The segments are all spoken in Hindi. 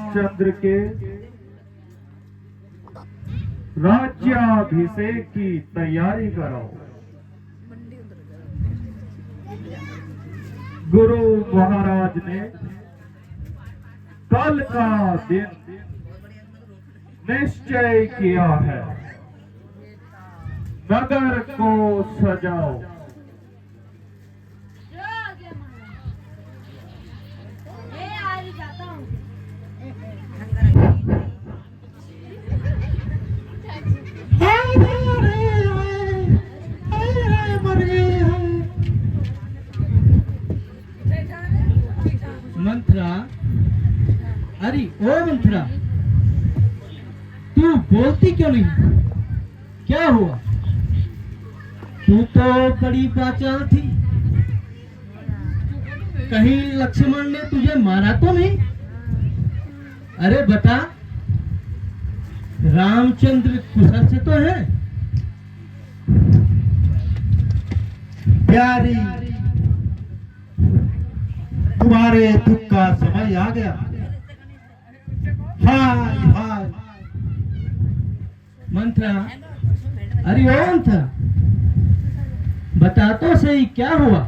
रामचंद्र के राज्याभिषेक की तैयारी करो। गुरु महाराज ने कल का दिन निश्चय किया है। नगर को सजाओ। मंत्रा, अरे ओ मंत्रा, तू बोलती क्यों नहीं? क्या हुआ? तू तो बड़ी बाचाल थी, कहीं लक्ष्मण ने तुझे मारा तो नहीं? अरे बता, रामचंद्र कुशल से तो है? प्यारी, तुम्हारे दुख का समय आ गया। हाय हाय। मंत्रा, अरे ओ मंत्रा, बता तो सही क्या हुआ?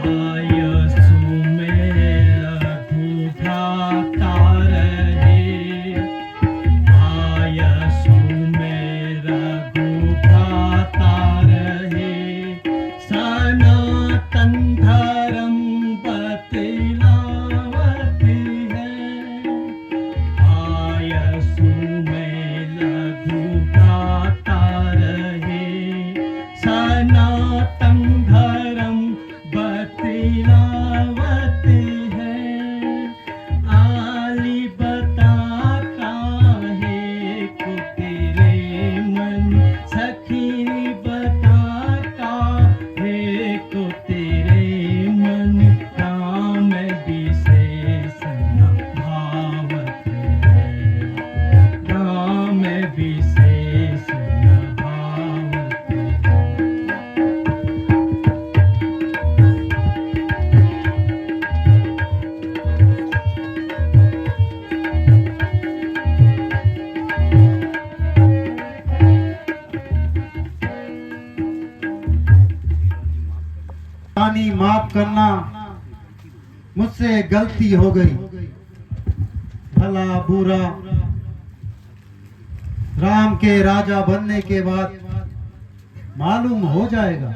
आयसु में रघु भ्राता रानी माफ करना, मुझसे गलती हो गई। भला बुरा राम के राजा बनने के बाद मालूम हो जाएगा।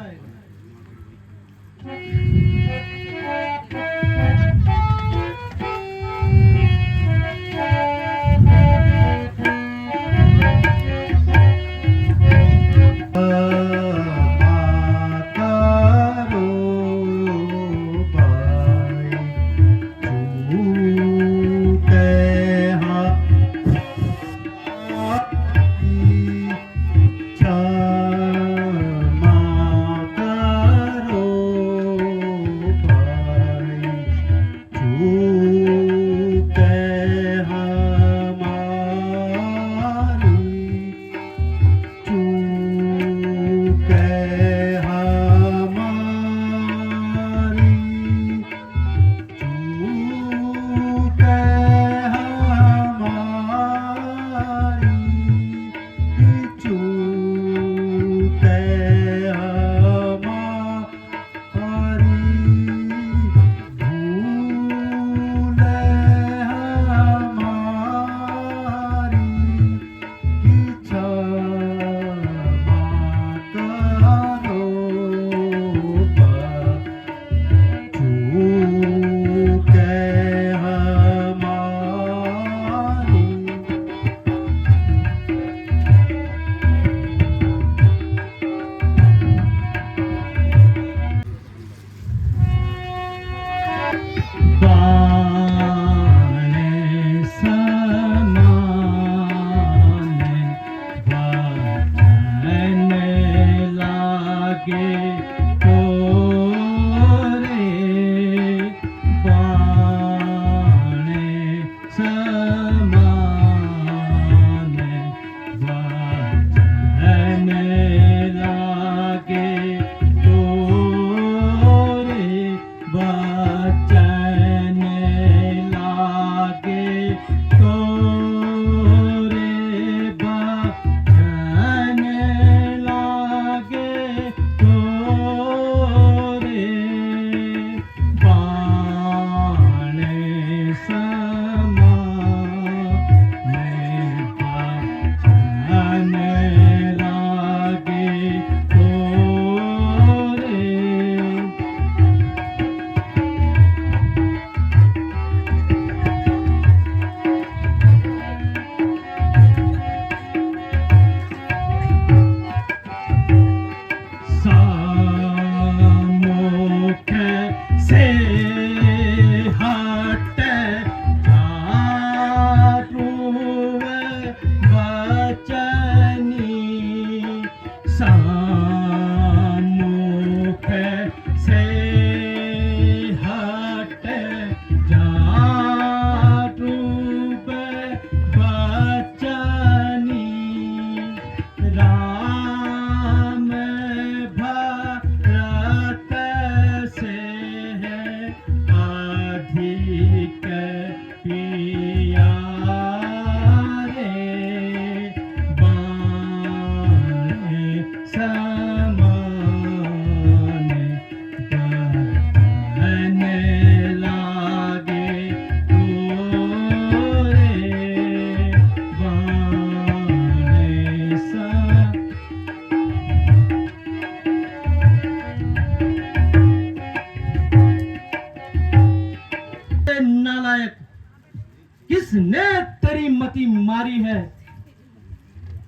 किसने तेरी मति मारी है?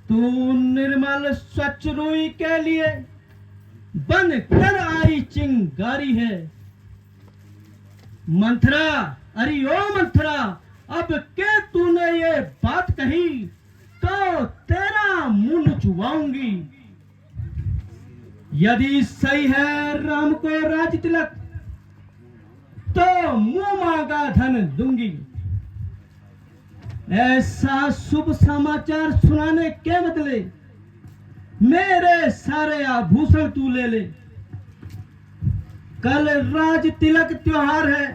तू निर्मल स्वच्छ रूई के लिए बन कर आई चिंगारी है। मंथरा, अरे ओ मंथरा, अब के तूने ये बात कही तो तेरा मुंह नुचवाऊंगी। यदि सही है राम को राज तिलक तो मुंह मांगा धन दूंगी। ऐसा शुभ समाचार सुनाने के बदले मेरे सारे आभूषण तू ले ले। कल राज तिलक त्योहार है,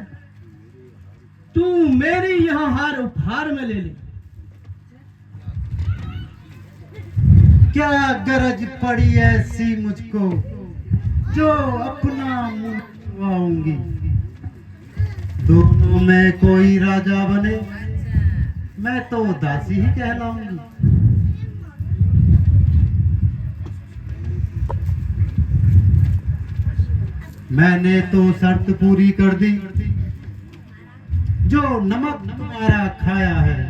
तू मेरी यहां हार उपहार में ले ले। क्या गरज पड़ी ऐसी मुझको जो अपना मुंह छुआऊंगी। दोनों में कोई राजा बने, मैं तो दासी ही कहलाऊंगी। मैंने तो शर्त पूरी कर दी, जो नमक तुम्हारा खाया है,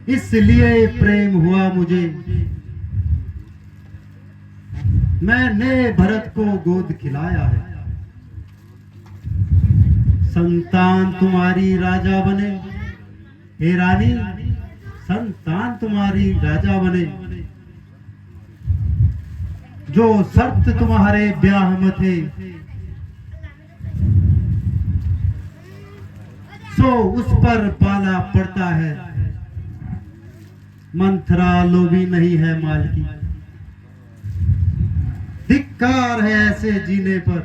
इसलिए प्रेम हुआ मुझे। मैंने भरत को गोद खिलाया है। संतान तुम्हारी राजा बने, हे रानी, संतान तुम्हारी राजा बने। जो शर्त तुम्हारे ब्याह में थे, सो उस पर पाला पड़ता है। मंथरा लोभी नहीं है माल की, धिक्कार है ऐसे जीने पर।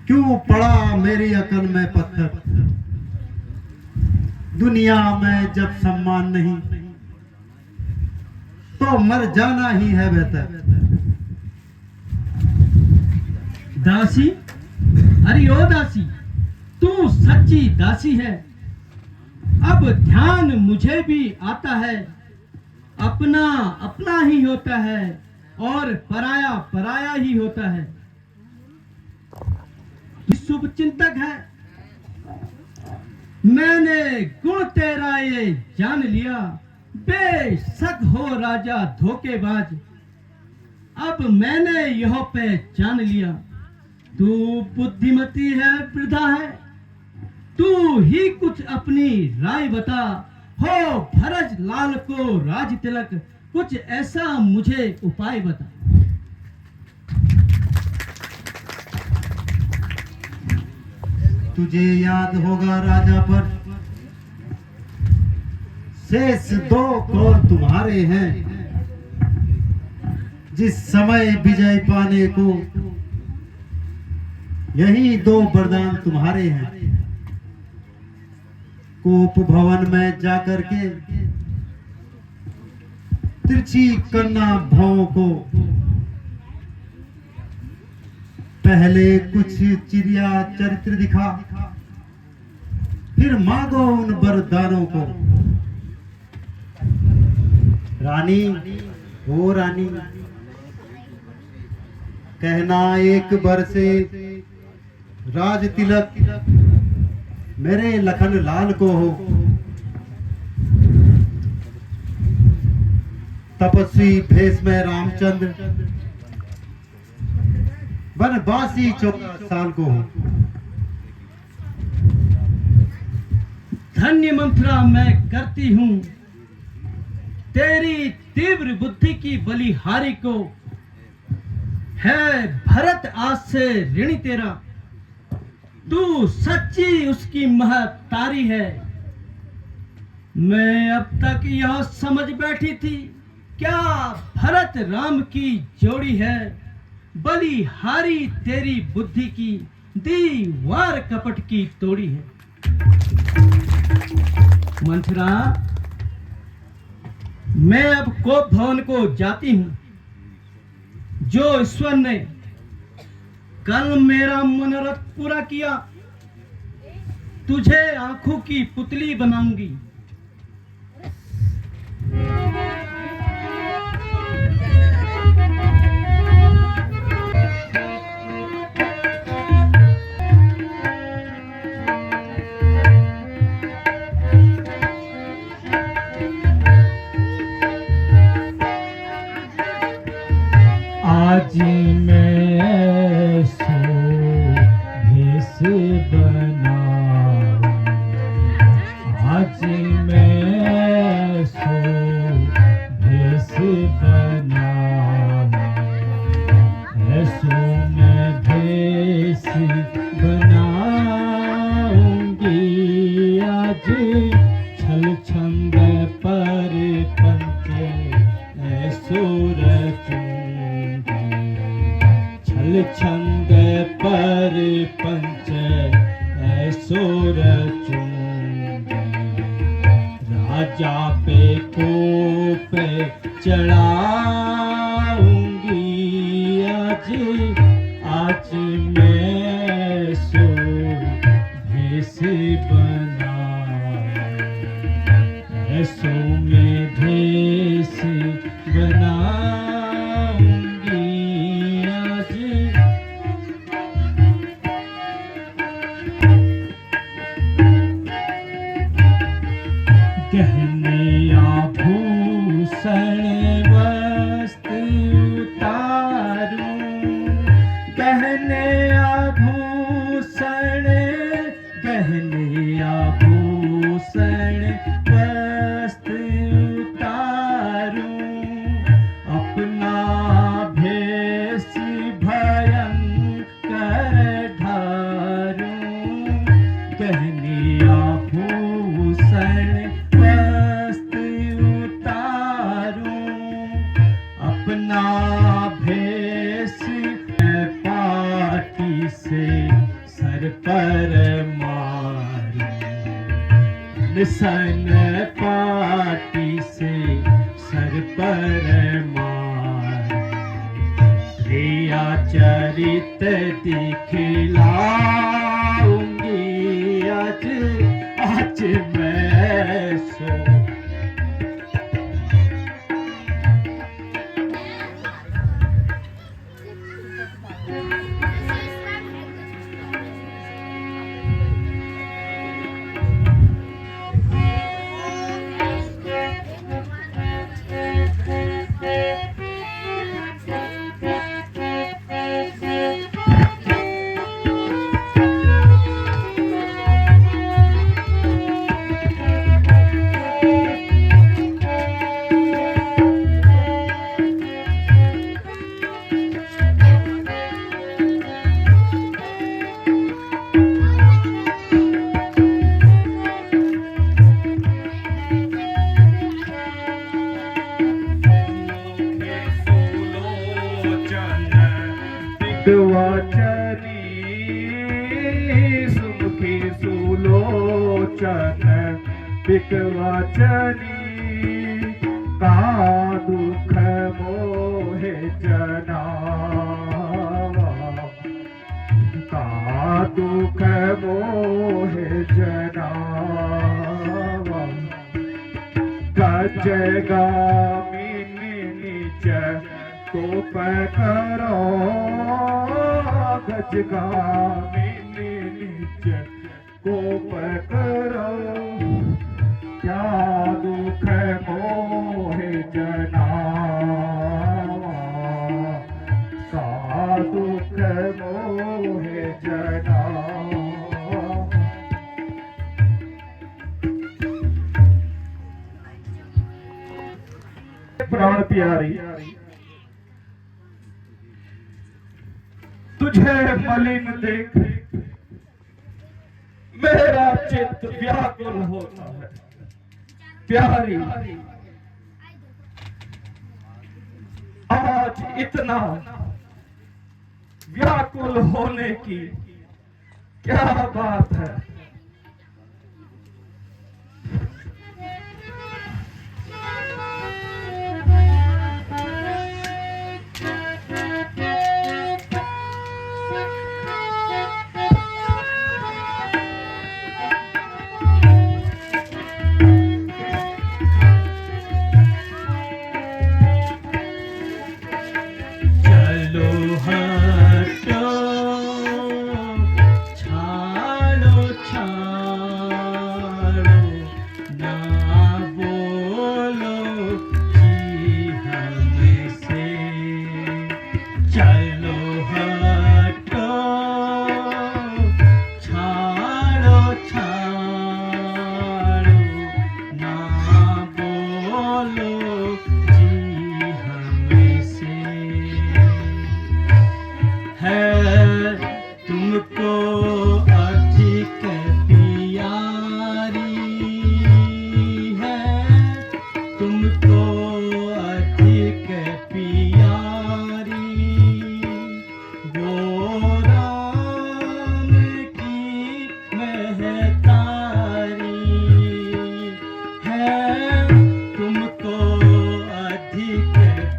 क्यों पड़ा मेरी अकल में पत्थर, दुनिया में जब सम्मान नहीं तो मर जाना ही है बेहतर। दासी, अरे ओ दासी, तू सच्ची दासी है। अब ध्यान मुझे भी आता है, अपना अपना ही होता है और पराया पराया ही होता है। शुभ चिंतक है, मैंने गुण तेरा ये जान लिया। बेशक हो राजा धोखेबाज, अब मैंने यह पहचान लिया। तू बुद्धिमती है, वृद्धा है, तू ही कुछ अपनी राय बता। हो भरत लाल को राज तिलक, कुछ ऐसा मुझे उपाय बता। तुझे याद होगा राजा पर शेष 2 कौर तुम्हारे हैं। जिस समय विजय पाने को यही 2 वरदान तुम्हारे हैं। कोप भवन में जाकर के तिरछी कन्ना भावों को पहले कुछ चिड़िया चरित्र दिखा, फिर मांगो उन वरदानों को। रानी, हो रानी, कहना एक बार से राज तिलक मेरे लखन लाल को हो। तपस्वी भेष में रामचंद्र वनवासी 14 साल को हो। धन्य मंत्रा मैं करती हूँ तेरी तीव्र बुद्धि की बलिहारी को। है भरत आज से ऋणी तेरा, तू सच्ची उसकी महतारी है। मैं अब तक यह समझ बैठी थी, क्या भरत राम की जोड़ी है। बलिहारी तेरी बुद्धि की दीवार कपट की तोड़ी है। मंथरा, मैं अब कोप भवन को जाती हूं। जो ईश्वर ने कल मेरा मनोरथ पूरा किया, तुझे आंखों की पुतली बनाऊंगी। आज मैं ऐसो भेष बनाऊं, आज मैं ऐसो भेष बनाऊं, ऐसो मैं भेष बनाऊंगी। आज छल छंद पर पंचे ऐसो रचूं, छंद पर पंच ऐसो रचूंगी। राजा पे कोप चढ़ाऊंगी आज आज मैं सो भेष बनाऊं, सो मैं भेष बनाऊंगी आज। गहने आभूषण वस्त्र उतारूं, गहने आभूषण, गहने आभूषण वस्त्र उतारूं, अपना भेष भयंकर ढारूं, गहने आभूषण वस्त्र उतारूं, अपना भेष पाटी से सर पर मारूं, निशन पाटी से सर पर मारूं, क्रिया चरित दिखलाऊंगी आज आज मैं सो। सुमुखी सुलोचन बिकवचनी, का दुख मोहे जनावा, का दुख मोहे जनावा, गजगामिनी नीच कोप करो, गजगामिनी नीच कोप करो, क्या दुख मोहे जनावा, का दुख मोहे जनावा। प्राण प्यारी तुझे मलिन देख मेरा चित्त व्याकुल होता है। प्यारी आज इतना व्याकुल होने की क्या बात है। हटो छाड़ो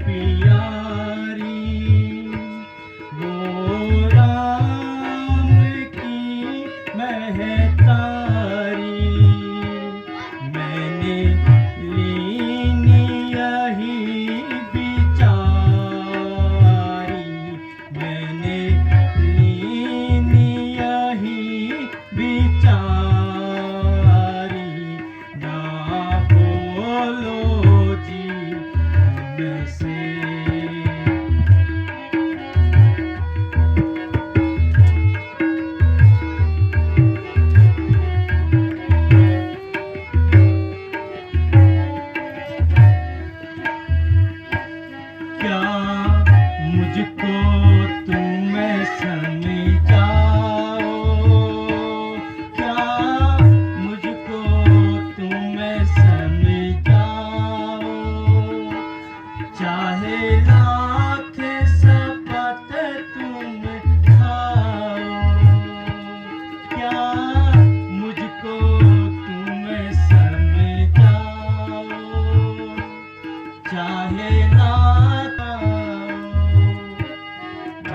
प्यारी वो राम की महतारी मैंने लीनी यही बिचारी मैंने लीनी यही बिचारी ना बोलो जी हमसे क्या मुझको तुम समझाओ क्या मुझको तुम समझाओ चाहे लाख शपथ तुम खाओ क्या मुझको तुम समझाओ चाहे लाख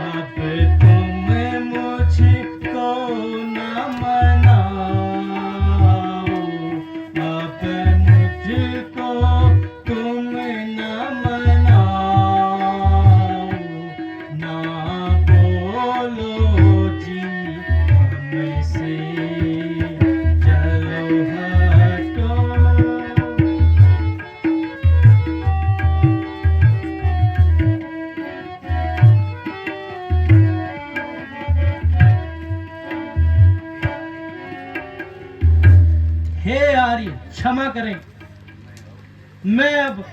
अब तुम मुझको न मनाओ अब मुझको तुम न मनाओ ना बोलो जी हमसे चलो हटो हे आर्य क्षमा करें मैं अब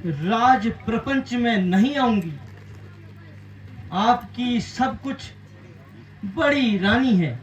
राज प्रपंच में नहीं आऊंगी आपकी सब कुछ बड़ी रानी है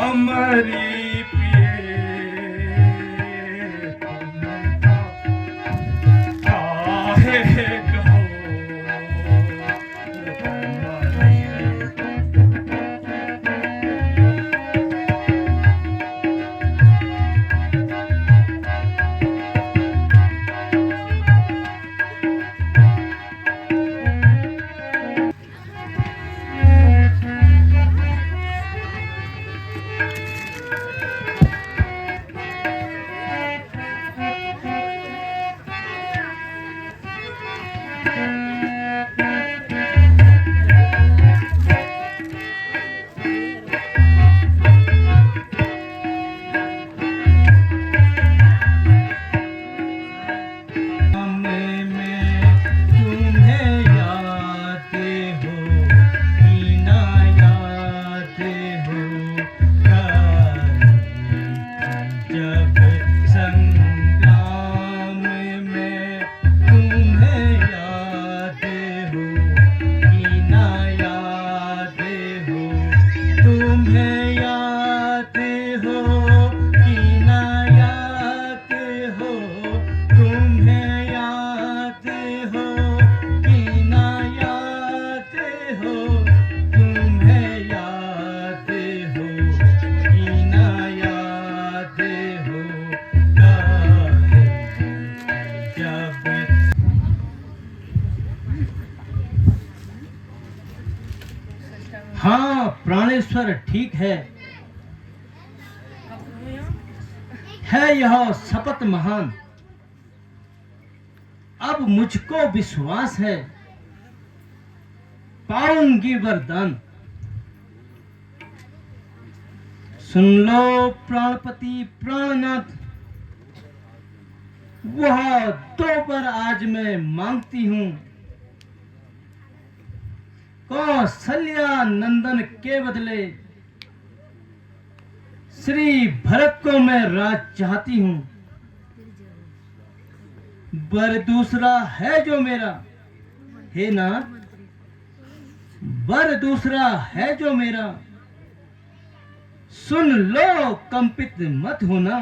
अमरी पिए काहे कहो हाँ प्राणेश्वर ठीक है यह शपथ महान। अब मुझको विश्वास है पाऊंगी वरदान। सुन लो प्राणपति प्राणनाथ, वह 2 बार आज मैं मांगती हूं। कौशल्या नंदन के बदले श्री भरत को मैं राज चाहती हूं। वर दूसरा है जो मेरा, हे नाथ, वर दूसरा है जो मेरा। सुन लो कंपित मत होना,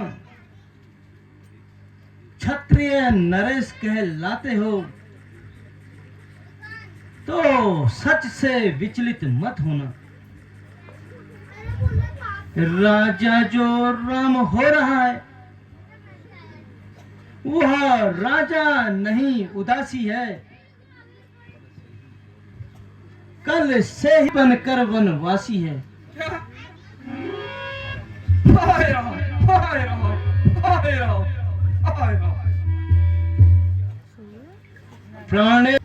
क्षत्रिय नरेश कहलाते हो तो सच से विचलित मत होना। राजा जो राम हो रहा है वह राजा नहीं उदासी है। कल से ही बनकर वनवासी है। प्राणे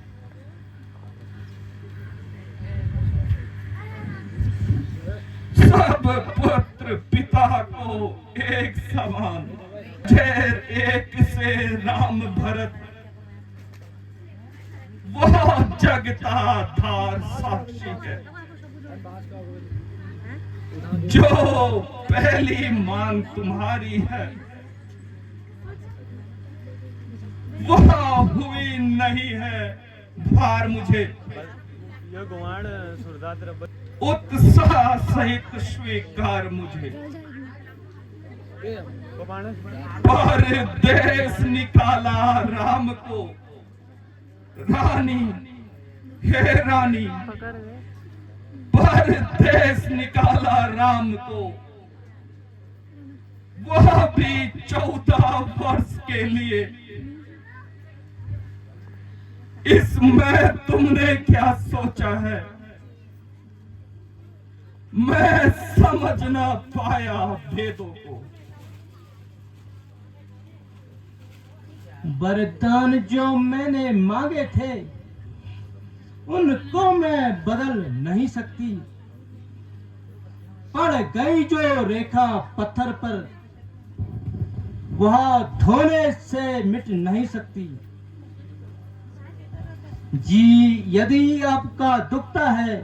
सब पुत्र पिता को एक समान, जैर एक से राम भरत, वो जगता धार साक्षी है। जो पहली मांग तुम्हारी है वह हुई नहीं है भार मुझे। उत्साह सहित स्वीकार मुझे। पर देश निकाला राम को, रानी हे रानी, पर देश निकाला राम को, वह भी 14 वर्ष के लिए। इसमें तुमने क्या सोचा है मैं समझ ना पाया भेदों को। वरदान जो मैंने मांगे थे उनको मैं बदल नहीं सकती। पड़ गई जो रेखा पत्थर पर वह धोने से मिट नहीं सकती। जी यदि आपका दुखता है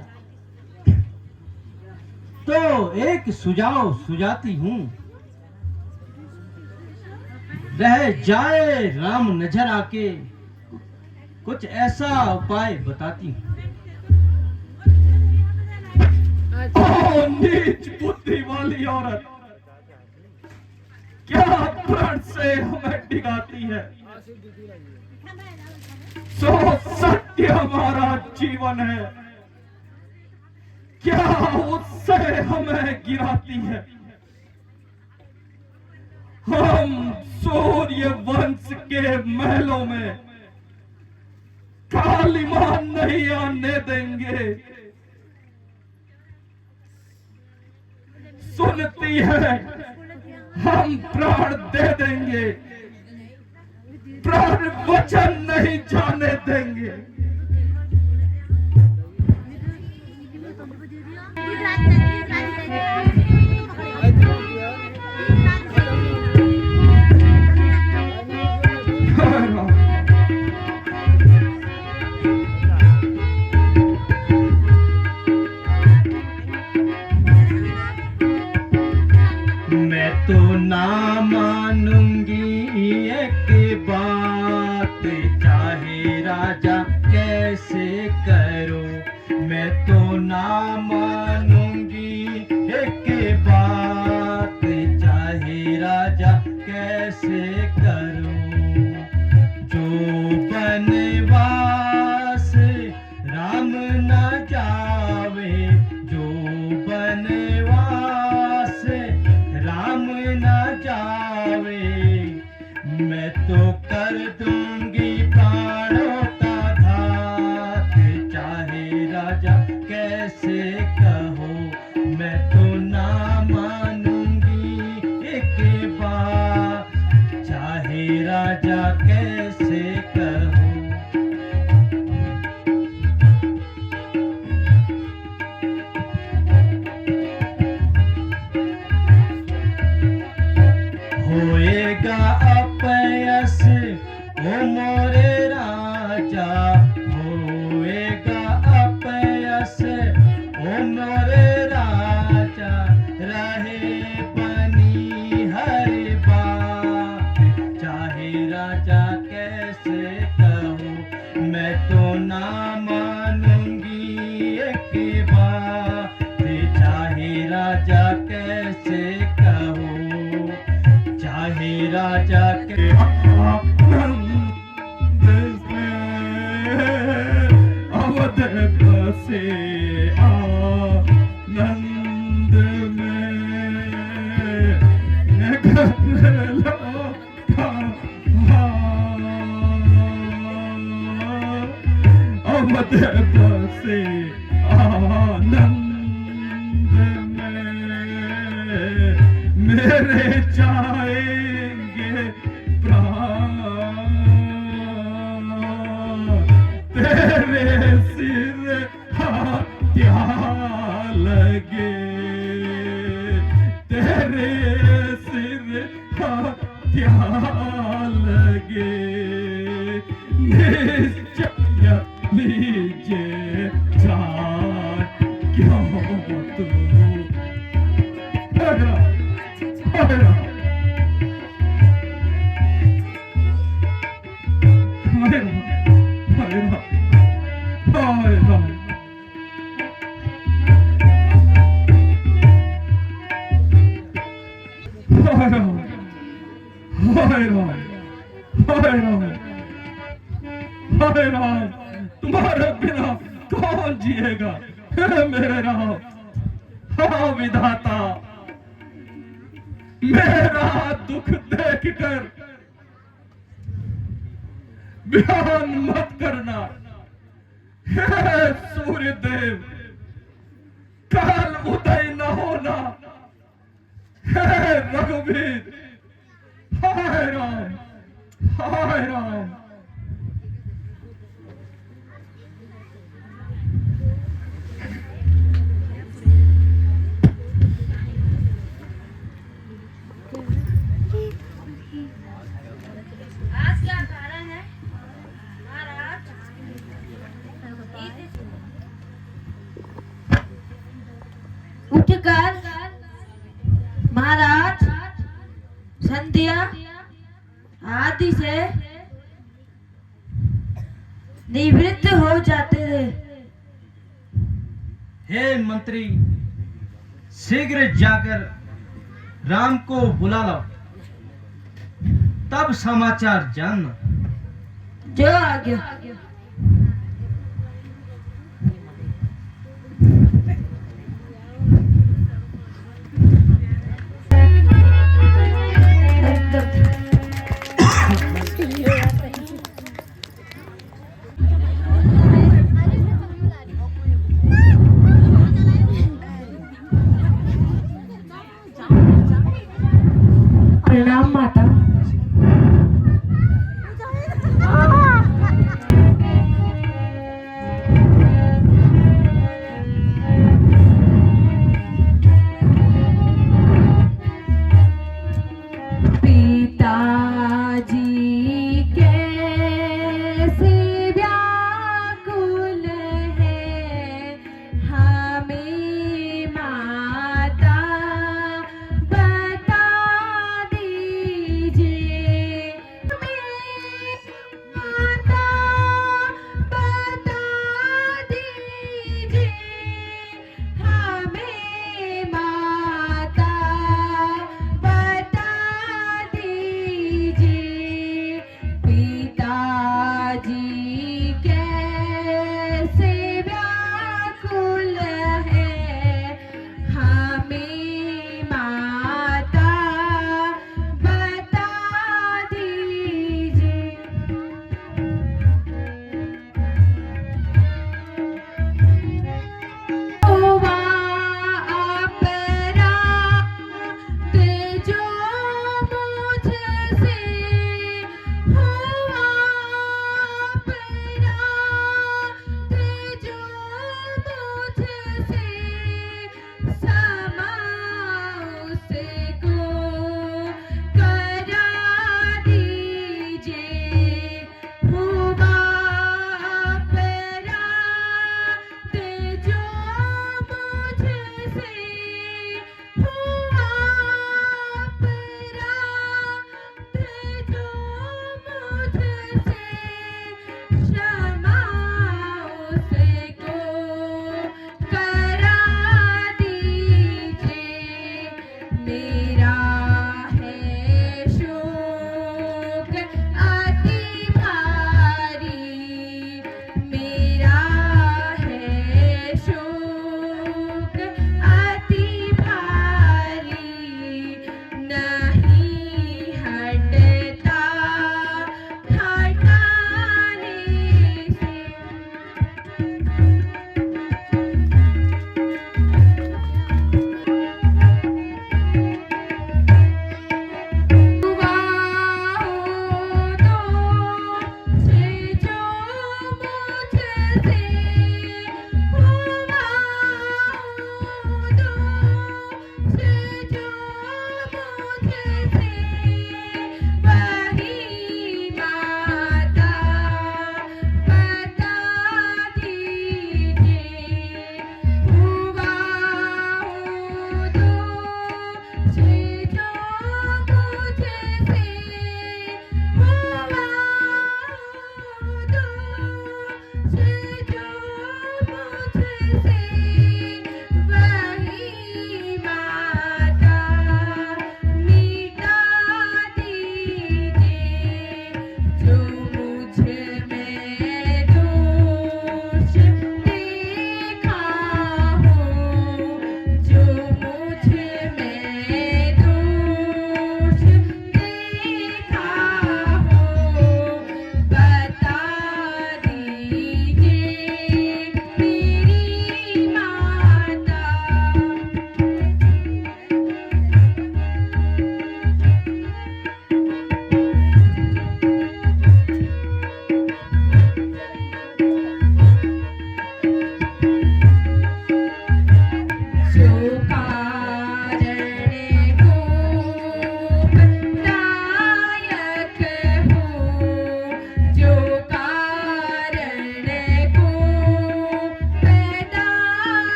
तो एक सुझाव सुझाती हूं। रह जाए राम नजर आके कुछ ऐसा उपाय बताती हूं। ओ नीच बुद्धि वाली औरत, क्या प्रण से हमें डिगाती है। सो सत्य हमारा जीवन है, क्या उससे हमें गिराती है। हम सूर्य वंश के महलों में कालीमान नहीं आने देंगे। सुनती है, हम प्राण दे देंगे, प्राण वचन नहीं जाने देंगे। मैं तो ना मानूंगी एक बात, चाहे राजा कैसे करो। मैं तो ना मानूंगी एक बात, चाहे राजा कैसे करो। जो बनवास राम न जावे, जो बनवास राम न जावे, मैं तो कर दूंगी प्राणों का घात, चाहे राजा कैसे कहो। मैं तो ना मानूंगी एक बात, चाहे राजा कैसे कहो। होएगा अपयस ओ मोरे राजा, होएगा अपयस ओ मोरे राजा। रहे बनी हर बात, चाहे राजा कैसे कहो। मैं तो ना मानूंगी एक बात, चाहे राजा कैसे कहो। चाहे राजा के अवध बसे आनंद में, अवध बसे आनंद में, मेरे जाएंगे प्राण, तेरे सिर हत्या लगे, तेरे सिर हत्या लगे। निश्चय लीजिए जान, क्यों तू तुम्हारे बिना कौन जिएगा मेरे राम। हाँ विधाता, मेरा दुख देखकर बयान मत करना। हे सूर्य देव, काल उदय न होना। हे रघुवीर, हाय राम, हाय राम। आज क्या कारण है महाराज? उठकर महाराज संध्या आदि से निवृत्त हो जाते थे। हे मंत्री, शीघ्र जाकर राम को बुला लो, तब समाचार जानना। जो आ गया। प्रणाम माता। पिताजी कैसे व्याकुल है, हमें माता बता दीजिए।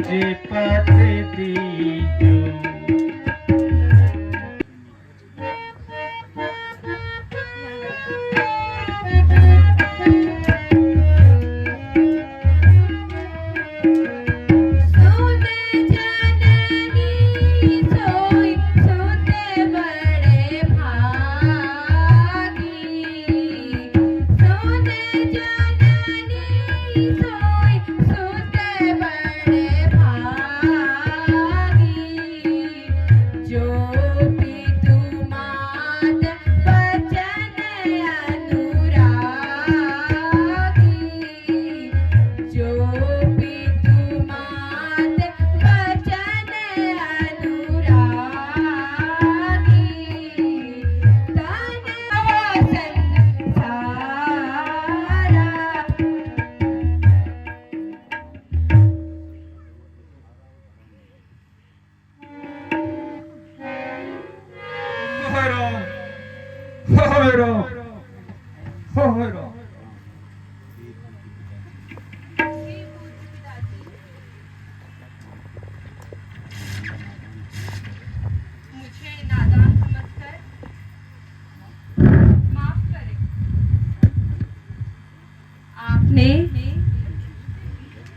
मुझे पत्र दीजो। मुझे नादान समझकर माफ करें। आपने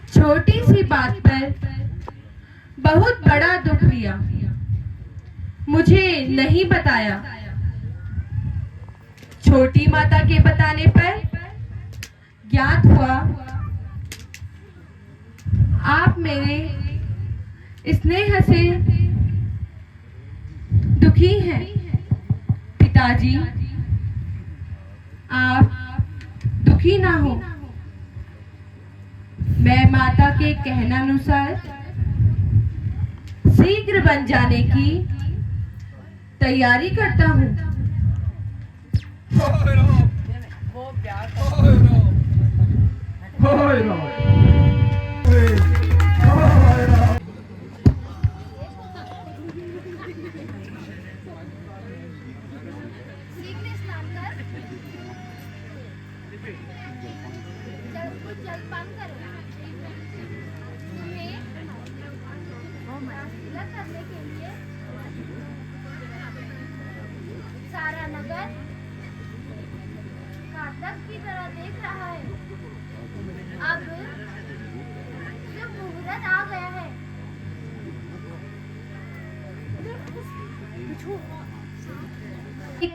छोटी सी बात पर बहुत बड़ा दुख लिया, मुझे नहीं बताया। छोटी माता के बताने पर ज्ञात हुआ आप मेरे स्नेह से दुखी हैं। पिताजी, आप दुखी ना हो। मैं माता के कहनानुसार शीघ्र बन जाने की तैयारी करता हूँ। सारा नगर काटक की तरह देख रहा है। अब शुभ मुहूर्त आ गया है।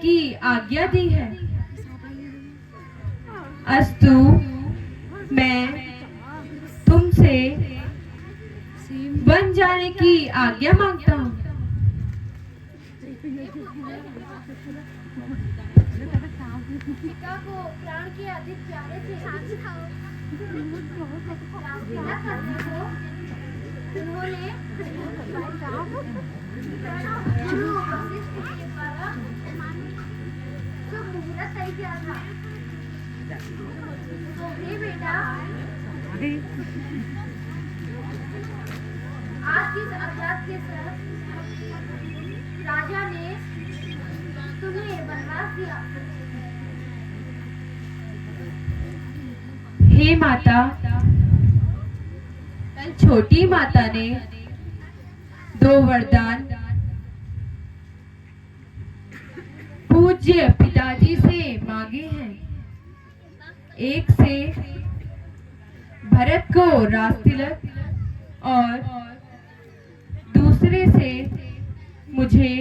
की आज्ञा दी है। अस्तु, मैं तुमसे बन जाने की आज्ञा मांगता हूँ। पिता को प्राण के अधिक प्यारे थे। रामलीला करने को उन्होंने वशिष्ठ के द्वारा शुभ मुहूर्त तय किया था। तो हे बेटा, आज किस अपराध के साथ राजा ने तुम्हें वनवास दिया? हे माता, कल छोटी माता ने 2 वरदान पूज्य पिताजी से मांगे हैं। एक से भरत को राज तिलक और दूसरे से मुझे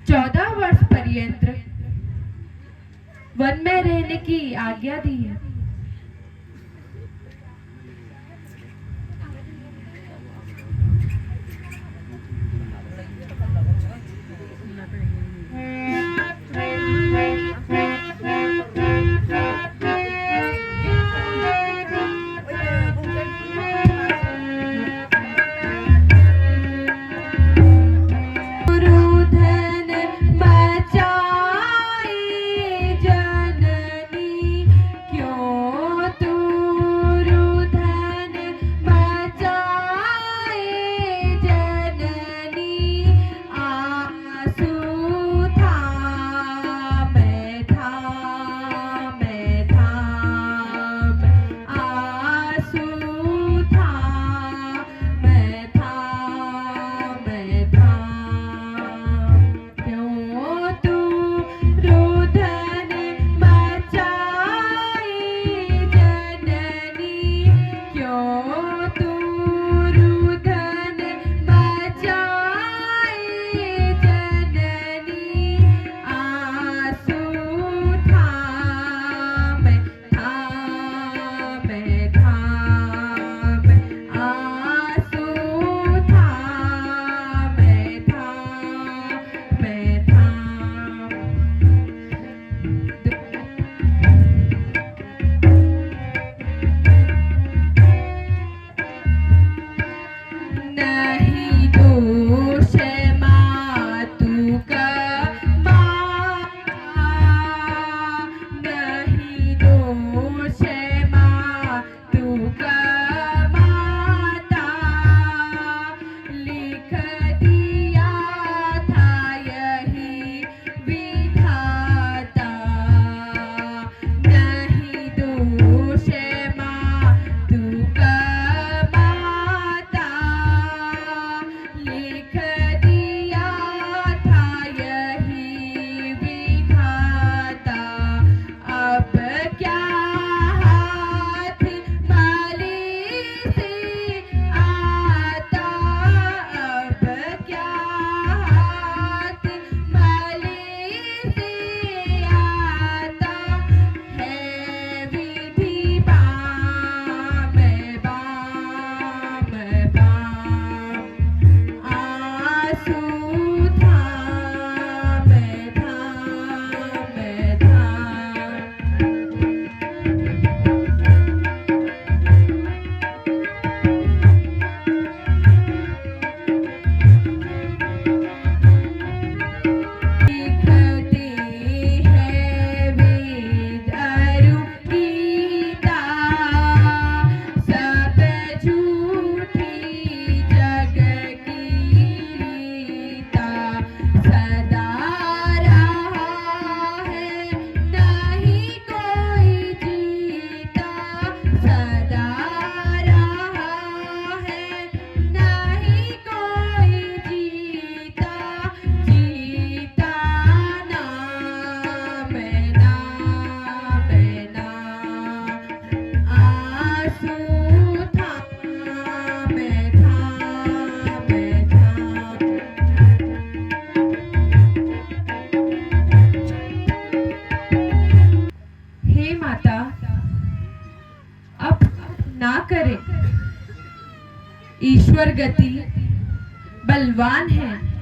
14 वर्ष पर्यंत वन में रहने की आज्ञा दी है। क्यों ना करे। ईश्वर गति बलवान है।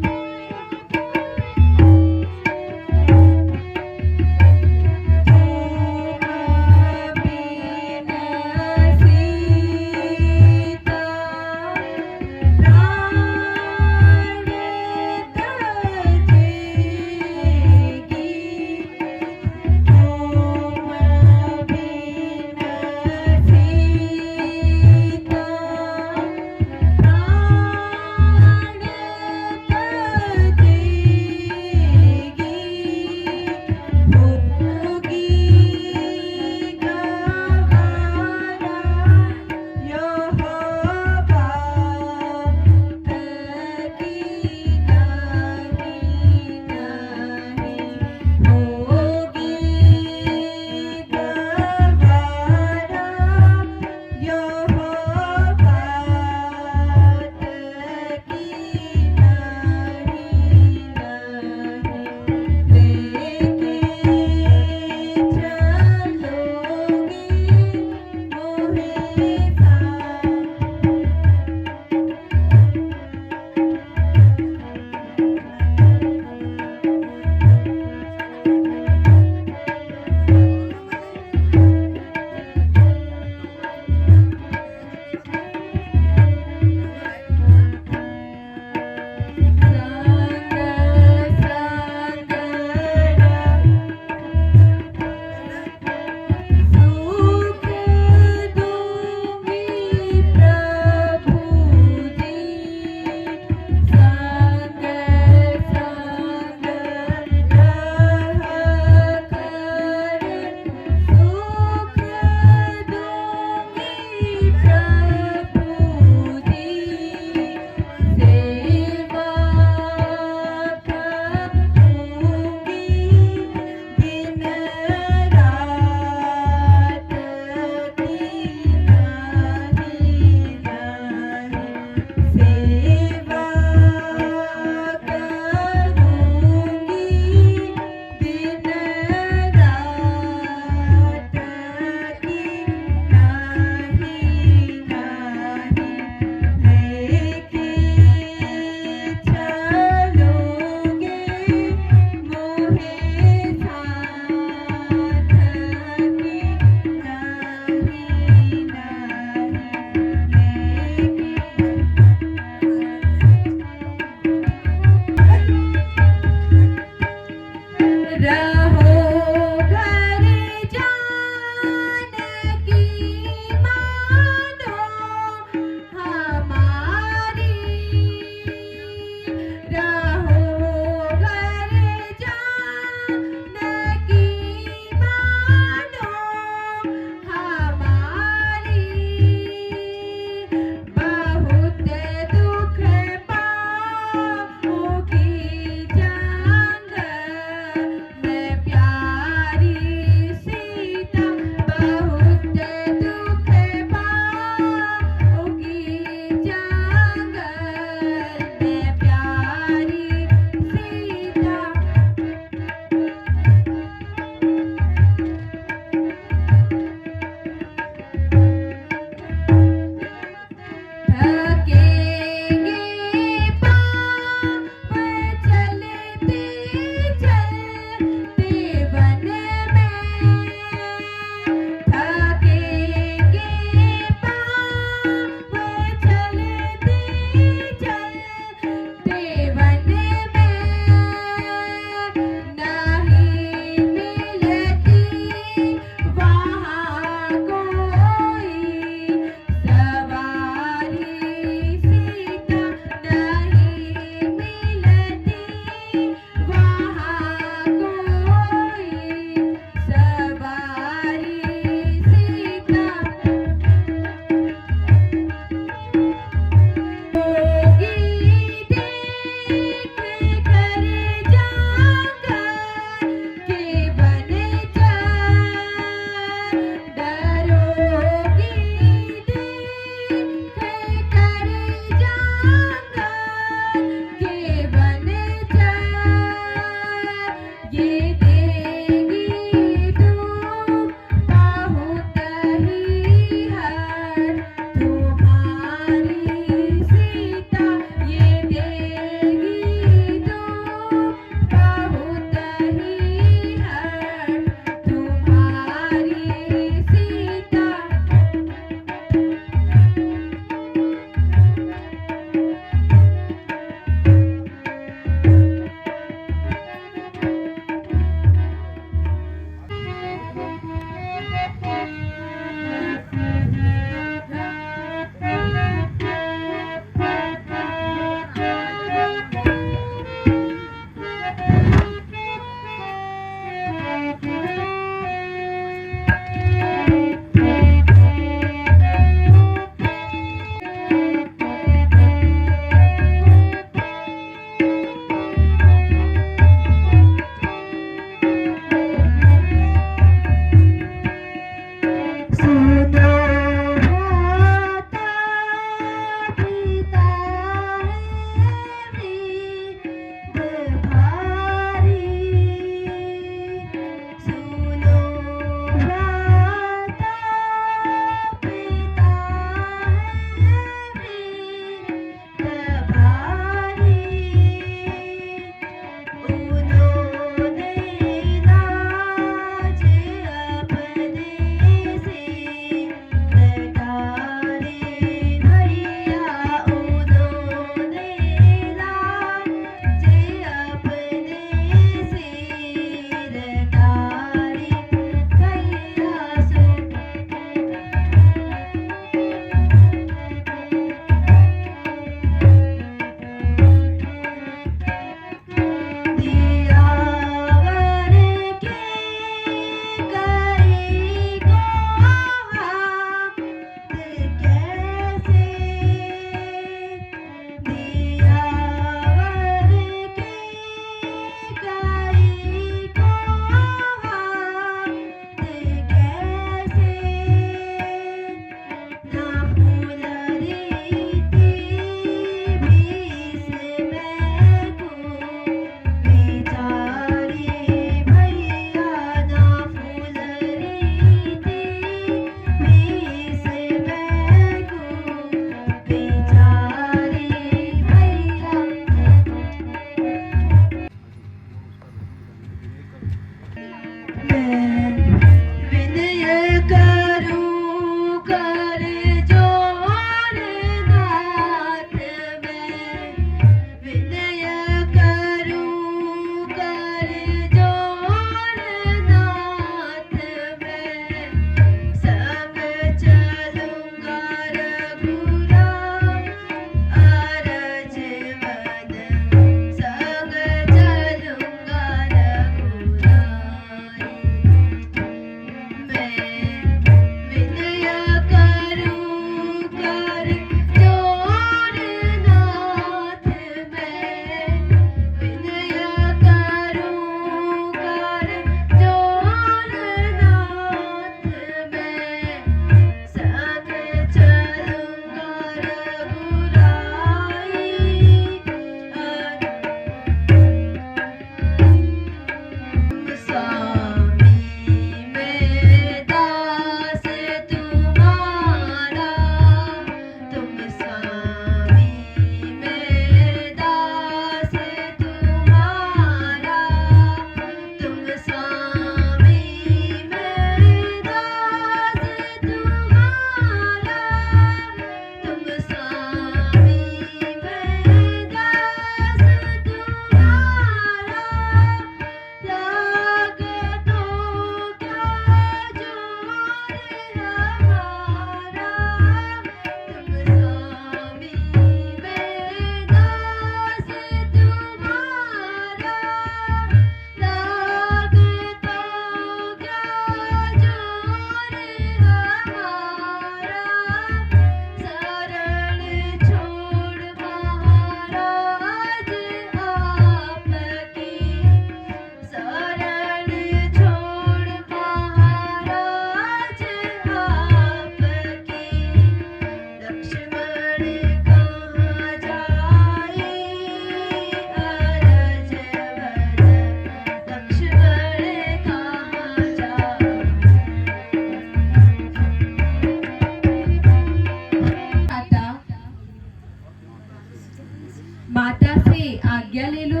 माता से आज्ञा ले लो।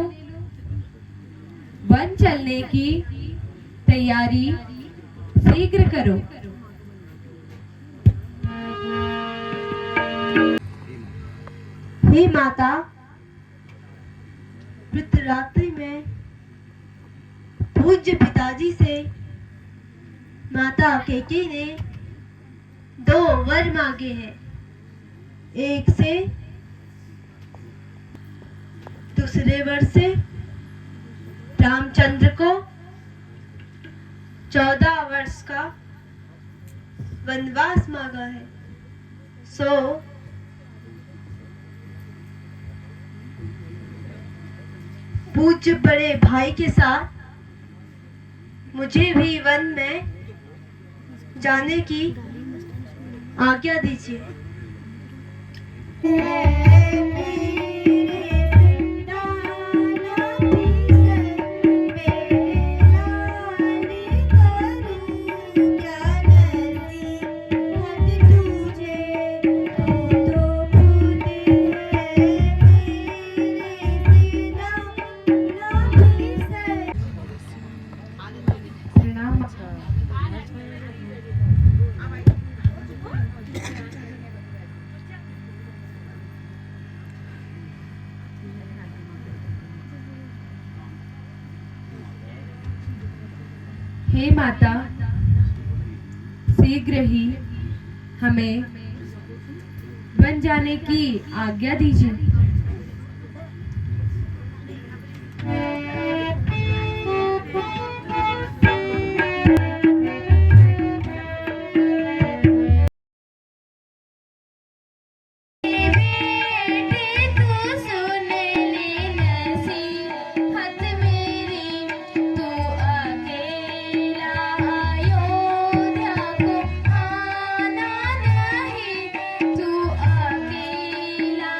वन चलने की तैयारी शीघ्र करो। हे माता, वृत्रात्रि में पूज्य पिताजी से माता केके ने 2 वर मांगे हैं। एक से दूसरे वर से रामचंद्र को 14 वर्ष का वनवास मांगा है। सो पूज्य बड़े भाई के साथ मुझे भी वन में जाने की आज्ञा दीजिए। हे माता, शीघ्र ही हमें वन जाने की आज्ञा दीजिए। तू अकेला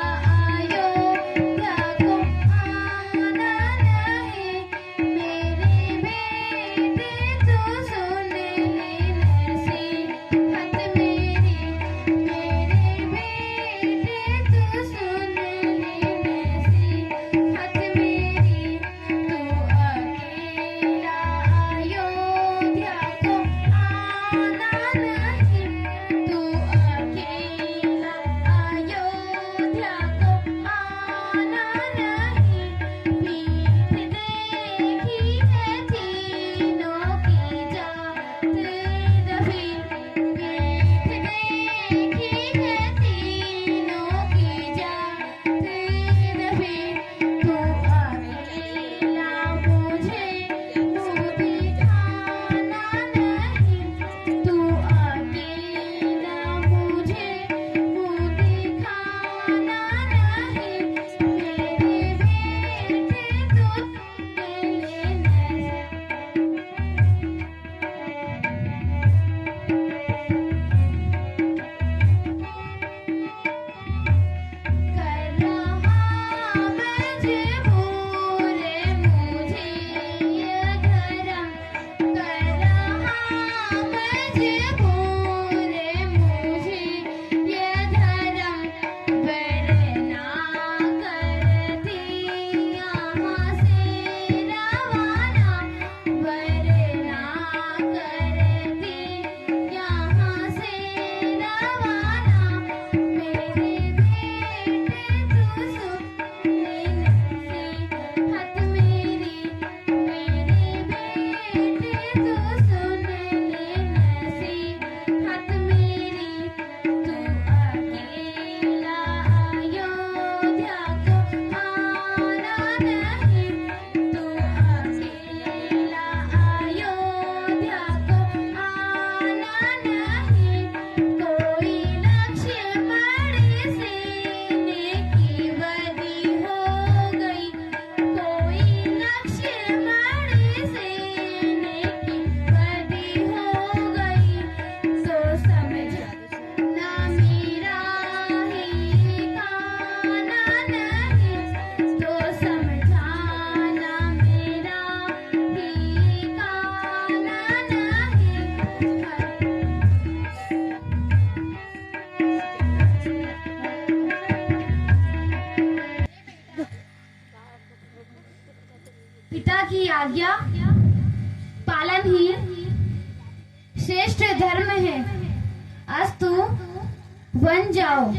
पिता की आज्ञा पालन ही श्रेष्ठ धर्म है। अस्तु, वन जाओ।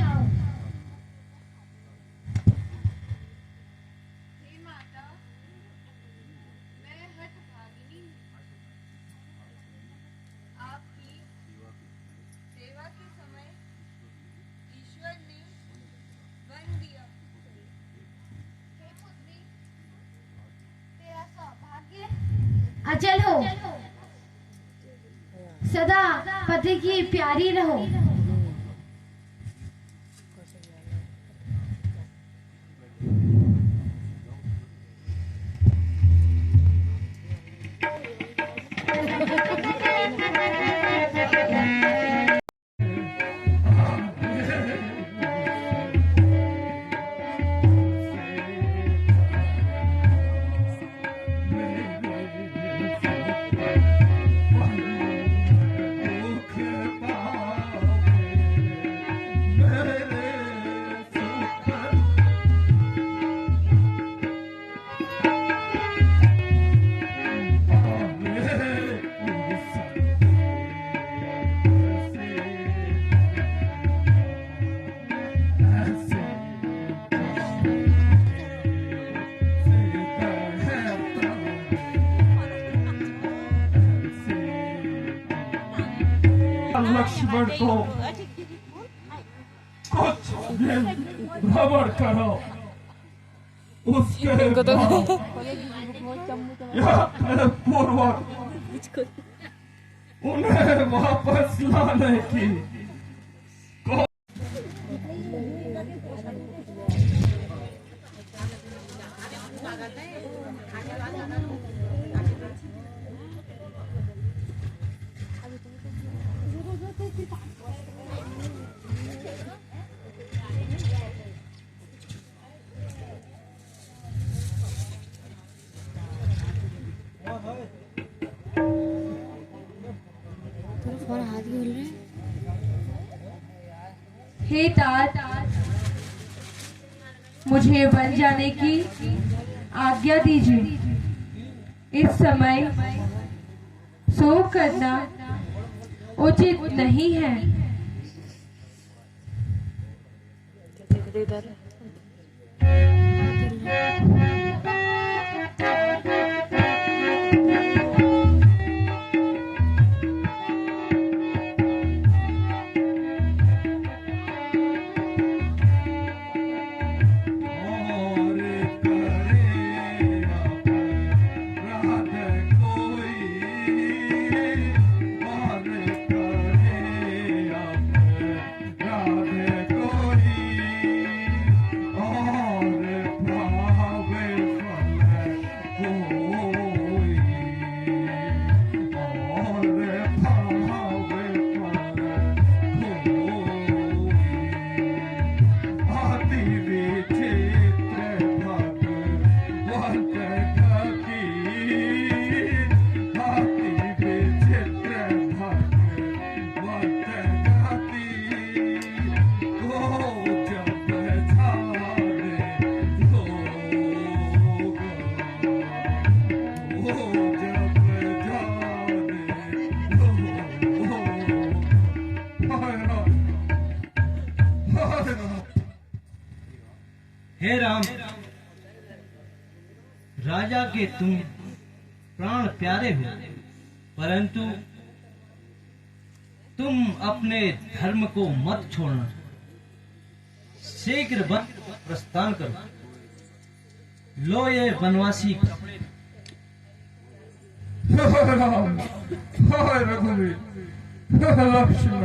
अचल हो, सदा पति की प्यारी रहो। लक्ष्मण को कुछ दिन भ्रमण करो, उसके बाद यात्रा पूर्वक उन्हें वापस लाने की हे तात, मुझे वन जाने की आज्ञा दीजिए। इस समय शोक करना उचित नहीं है। हे राम, राजा के तुम प्राण प्यारे हो, परंतु तुम अपने धर्म को मत छोड़ना। शीघ्र वन प्रस्थान करो। लो ये वनवासी कपड़े। राम, रघुवीर, लक्ष्मण,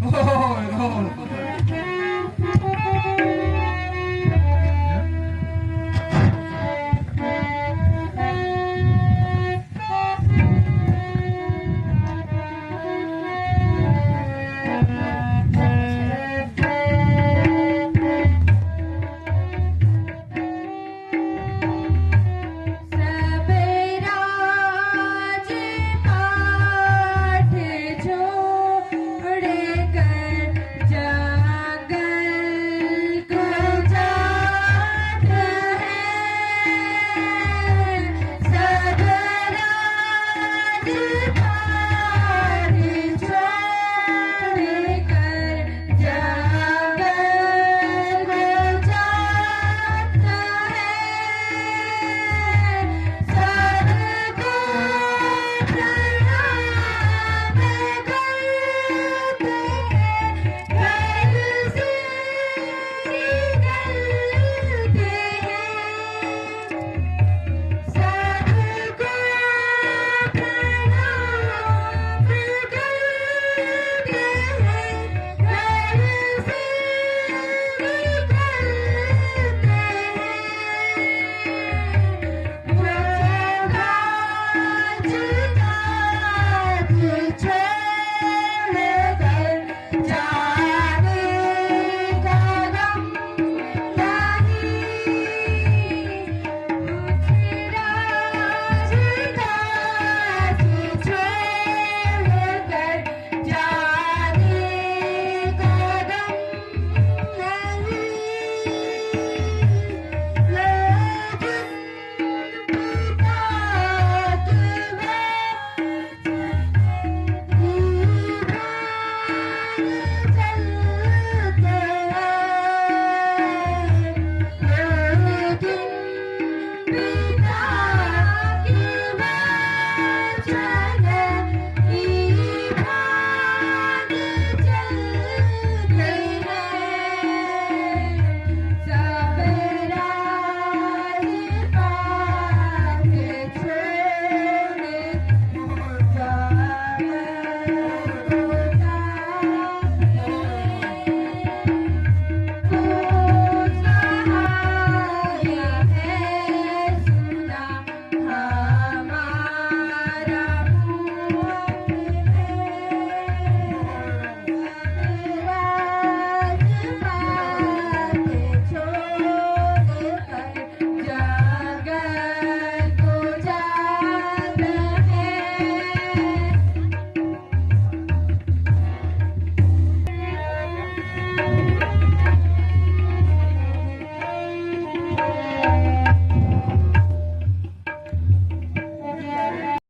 ओए, ओए,